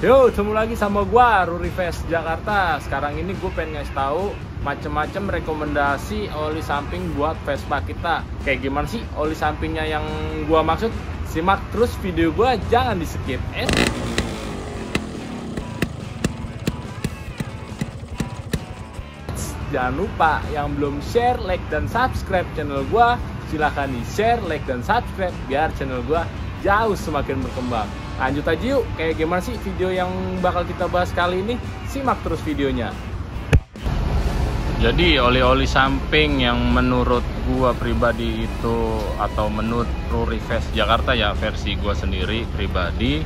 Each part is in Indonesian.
Yo, ketemu lagi sama gua Ruri Fest Jakarta. Sekarang ini gue pengen ngasih tahu macem-macem rekomendasi oli samping buat Vespa kita. Kayak gimana sih oli sampingnya yang gua maksud? Simak terus video gua, jangan di skip. Jangan lupa yang belum share, like, dan subscribe channel gua, silahkan di share, like, dan subscribe biar channel gua jauh semakin berkembang. Lanjut aja yuk, kayak gimana sih video yang bakal kita bahas kali ini? Simak terus videonya. Jadi oli-oli samping yang menurut gua pribadi itu, atau menurut Ruri Fest Jakarta ya, versi gua sendiri pribadi,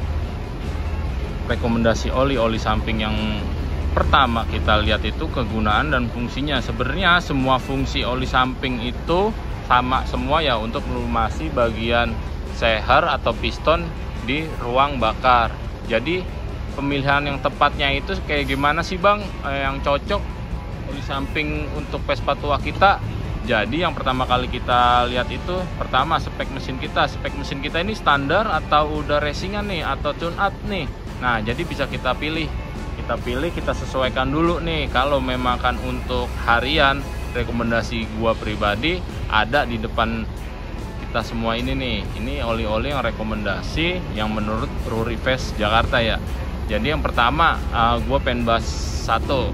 rekomendasi oli-oli samping yang pertama kita lihat itu kegunaan dan fungsinya. Sebenarnya semua fungsi oli samping itu sama semua ya, untuk melumasi bagian seher atau piston di ruang bakar. Jadi pemilihan yang tepatnya itu kayak gimana sih bang, yang cocok oli samping untuk Vespa tua kita? Jadi yang pertama kali kita lihat itu, pertama spek mesin kita. Spek mesin kita ini standar atau udah racingan nih, atau tune up nih. Nah jadi bisa kita pilih, kita sesuaikan dulu nih. Kalau memang kan untuk harian, rekomendasi gua pribadi ada di depan kita semua ini nih. Ini oli-oli yang rekomendasi yang menurut Ruri Fest Jakarta ya. Jadi yang pertama gue pengen bahas satu,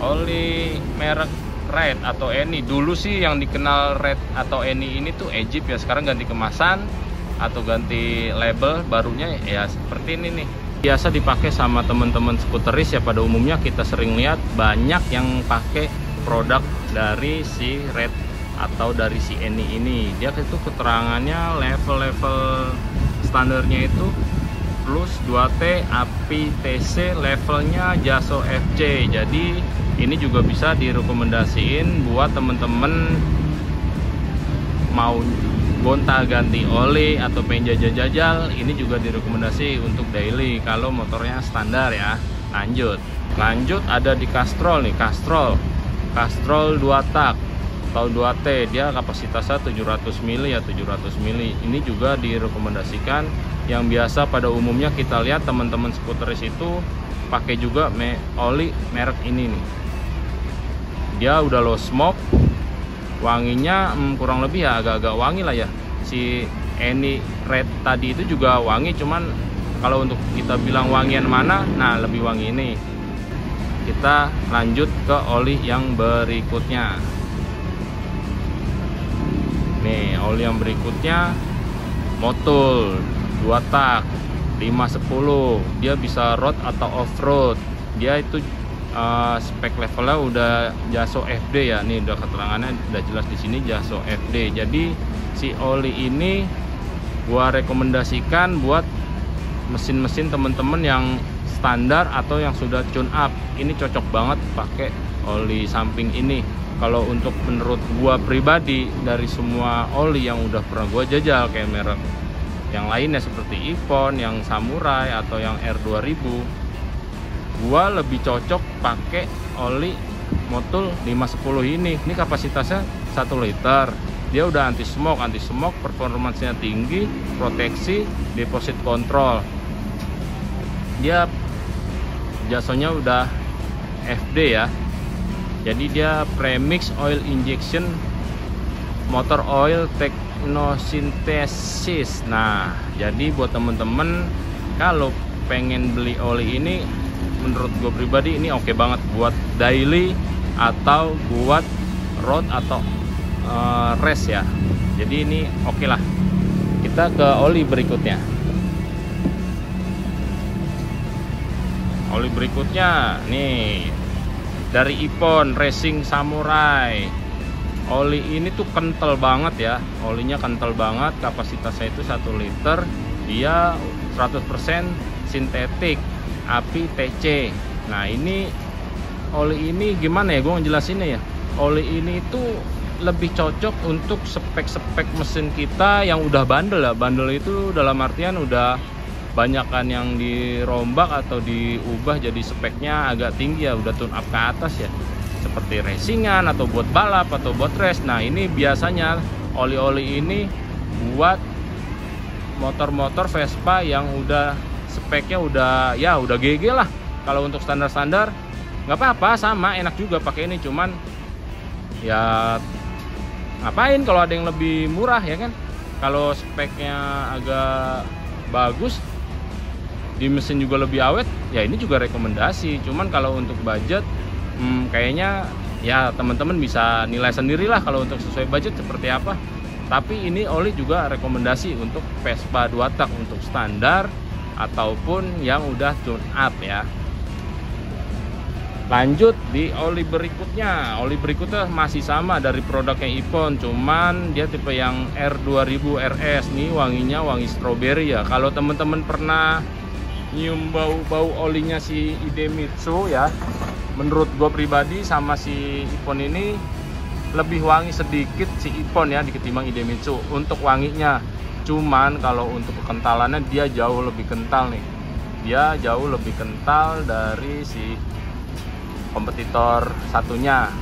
oli merek Red atau Eni. Dulu sih yang dikenal Red atau Eni ini tuh Egypt ya, sekarang ganti kemasan atau ganti label barunya ya seperti ini nih. Biasa dipakai sama teman-teman skuteris ya, pada umumnya kita sering lihat banyak yang pakai produk dari si Red atau dari si Eni ini. Dia itu keterangannya level-level standarnya itu plus 2T API TC, levelnya JASO FC. Jadi ini juga bisa direkomendasiin buat temen-temen mau gonta ganti oli atau pengen jajal-jajal. Ini juga direkomendasi untuk daily kalau motornya standar ya. Lanjut ada di Castrol nih, Castrol 2 tak atau 2T, dia kapasitasnya 700 mili ya, 700 mili. Ini juga direkomendasikan, yang biasa pada umumnya kita lihat teman-teman skuteris itu pakai juga oli merek ini nih. Dia udah low smoke, wanginya kurang lebih ya agak-agak wangi lah ya. Si Eni Red tadi itu juga wangi, cuman kalau untuk kita bilang wangian mana, nah lebih wangi ini. Kita lanjut ke oli yang berikutnya. Nih, oli yang berikutnya Motul 2 tak 510. Dia bisa road atau off-road. Dia itu spek levelnya udah JASO FD ya. Nih udah keterangannya udah jelas di sini, JASO FD. Jadi si oli ini gua rekomendasikan buat mesin-mesin temen-temen yang standar atau yang sudah tune up. Ini cocok banget pakai oli samping ini. Kalau untuk menurut gua pribadi, dari semua oli yang udah pernah gua jajal kayak merek yang lainnya seperti Ipon, yang Samurai atau yang R2000, gua lebih cocok pakai oli Motul 510 ini. Ini kapasitasnya 1 liter. Dia udah anti smoke, performanya tinggi, proteksi, deposit control. Dia jasonya udah FD ya. Jadi dia premix oil injection motor oil technosynthesis. Nah, jadi buat temen-temen kalau pengen beli oli ini, menurut gue pribadi ini oke banget buat daily atau buat road atau race ya. Jadi ini oke lah. Kita ke oli berikutnya. Oli berikutnya nih dari Ipon Racing Samurai. Oli ini tuh kental banget ya, olinya kental banget, kapasitasnya itu 1 liter. Dia 100% sintetik API TC. Nah ini oli ini gimana ya, gue ngejelasinnya ya. Oli ini tuh lebih cocok untuk spek-spek mesin kita yang udah bandel ya. Bandel itu dalam artian udah banyak kan yang dirombak atau diubah jadi speknya agak tinggi ya, udah tune up ke atas ya, seperti racingan atau buat balap atau buat race. Nah ini biasanya oli-oli ini buat motor-motor Vespa yang udah speknya udah GG lah. Kalau untuk standar-standar nggak apa-apa, sama enak juga pakai ini, cuman ya ngapain kalau ada yang lebih murah ya kan. Kalau speknya agak bagus, di mesin juga lebih awet, ya ini juga rekomendasi. Cuman kalau untuk budget kayaknya ya teman-teman bisa nilai sendirilah kalau untuk sesuai budget seperti apa. Tapi ini oli juga rekomendasi untuk Vespa 2 tak untuk standar ataupun yang udah tune up ya. Lanjut di oli berikutnya. Oli berikutnya masih sama dari produknya Ippon, cuman dia tipe yang R2000 RS. Nih wanginya wangi stroberi ya. Kalau teman-teman pernah nyium bau-bau olinya si Idemitsu ya, menurut gue pribadi sama si Ippon ini lebih wangi sedikit si Ippon ya ketimbang Idemitsu untuk wanginya. Cuman kalau untuk kekentalannya dia jauh lebih kental nih. Dia jauh lebih kental dari si kompetitor satunya.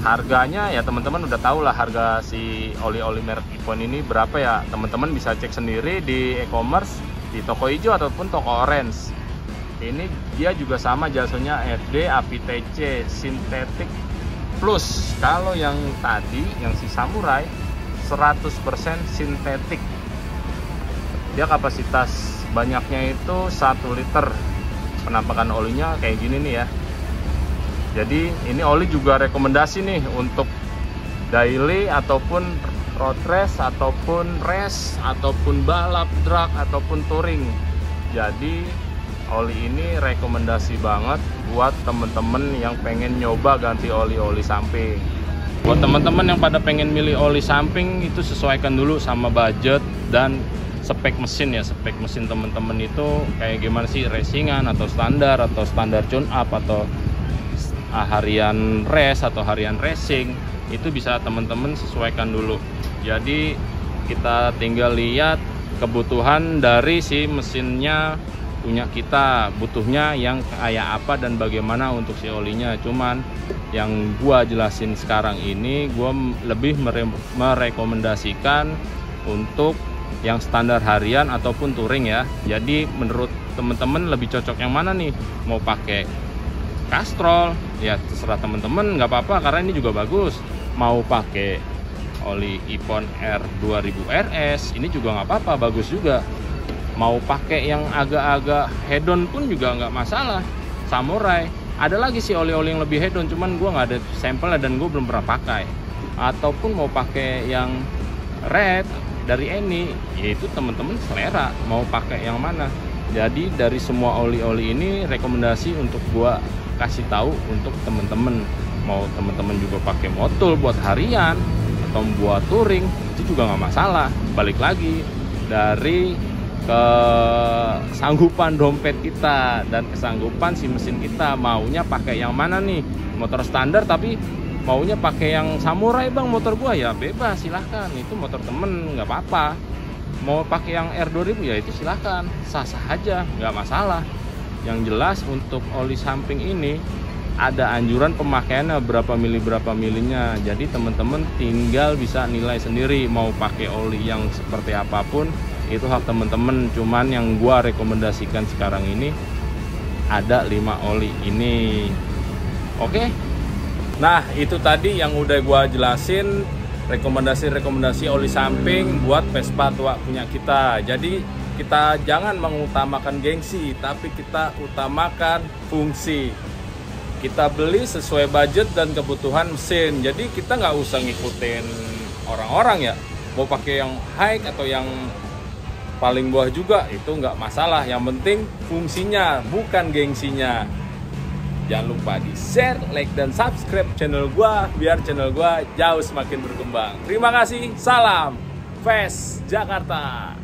Harganya ya teman-teman udah tahu lah harga si oli-oli merek Ippon ini berapa ya. Teman-teman bisa cek sendiri di e-commerce, di toko hijau ataupun toko orange. Ini dia juga sama jasanya FD API TC sintetik plus. Kalau yang tadi yang si Samurai 100% sintetik. Dia kapasitas banyaknya itu 1 liter. Penampakan olinya kayak gini nih ya. Jadi ini oli juga rekomendasi nih untuk daily ataupun road race ataupun race ataupun balap drag ataupun touring. Jadi oli ini rekomendasi banget buat temen-temen yang pengen nyoba ganti oli-oli samping. Buat teman-teman yang pada pengen milih oli samping itu sesuaikan dulu sama budget dan spek mesin ya. Spek mesin teman-teman itu kayak gimana sih, racingan atau standar tune up atau harian race atau harian racing, itu bisa teman-teman sesuaikan dulu. Jadi kita tinggal lihat kebutuhan dari si mesinnya punya kita, butuhnya yang kayak apa dan bagaimana untuk si olinya. Cuman yang gua jelasin sekarang ini gua lebih merekomendasikan untuk yang standar harian ataupun touring ya. Jadi menurut teman-teman lebih cocok yang mana nih? Mau pakai Castrol ya terserah teman-teman, nggak apa-apa karena ini juga bagus. Mau pakai oli Ippon R2000 RS ini juga nggak apa-apa, bagus juga. Mau pakai yang agak-agak hedon pun juga nggak masalah. Samurai ada lagi sih oli-oli yang lebih hedon, cuman gue nggak ada sampelnya dan gue belum pernah pakai. Ataupun mau pakai yang red dari Eni, yaitu teman-teman selera mau pakai yang mana. Jadi dari semua oli-oli ini rekomendasi untuk gue kasih tahu untuk temen-temen. Mau temen-temen juga pakai motul buat harian atau buat touring itu juga nggak masalah. Balik lagi dari kesanggupan dompet kita dan kesanggupan si mesin kita, maunya pakai yang mana nih. Motor standar tapi maunya pakai yang Samurai bang motor gua, ya bebas silahkan, itu motor temen nggak apa-apa. Mau pakai yang R2000 ya itu silahkan, sah-sah aja, nggak masalah. Yang jelas untuk oli samping ini ada anjuran pemakaiannya berapa milinya. Jadi teman-teman tinggal bisa nilai sendiri mau pakai oli yang seperti apapun, itu hak teman-teman. Cuman yang gua rekomendasikan sekarang ini ada 5 oli ini. Oke. Nah, itu tadi yang udah gua jelasin rekomendasi oli samping buat Vespa tua punya kita. Jadi kita jangan mengutamakan gengsi, tapi kita utamakan fungsi. Kita beli sesuai budget dan kebutuhan mesin. Jadi kita nggak usah ngikutin orang-orang ya. Mau pakai yang high atau yang paling bawah juga itu nggak masalah. Yang penting fungsinya, bukan gengsinya. Jangan lupa di share, like, dan subscribe channel gua biar channel gua jauh semakin berkembang. Terima kasih, salam Ves Jakarta.